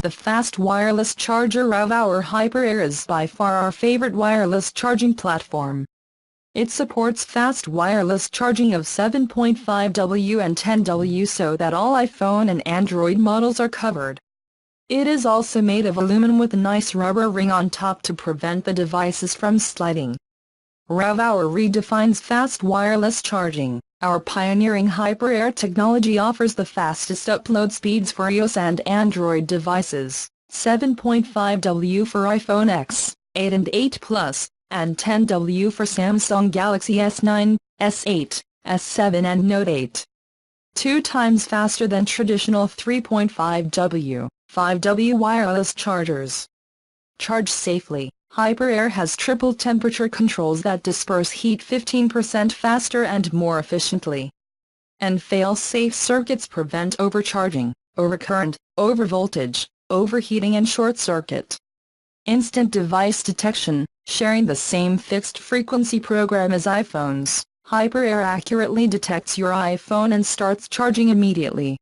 the fast wireless charger. RAVPower HyperAir is by far our favorite wireless charging platform. It supports fast wireless charging of 7.5W and 10W so that all iPhone and Android models are covered. It is also made of aluminum with a nice rubber ring on top to prevent the devices from sliding. RAVPower redefines fast wireless charging. Our pioneering HyperAir technology offers the fastest upload speeds for iOS and Android devices, 7.5W for iPhone X, 8 and 8 Plus, and 10W for Samsung Galaxy S9, S8, S7 and Note 8. 2 times faster than traditional 3.5W, 5W wireless chargers. Charge safely. HyperAir has triple temperature controls that disperse heat 15% faster and more efficiently. And fail-safe circuits prevent overcharging, overcurrent, overvoltage, overheating and short circuit. Instant device detection, sharing the same fixed frequency program as iPhones. HyperAir accurately detects your iPhone and starts charging immediately.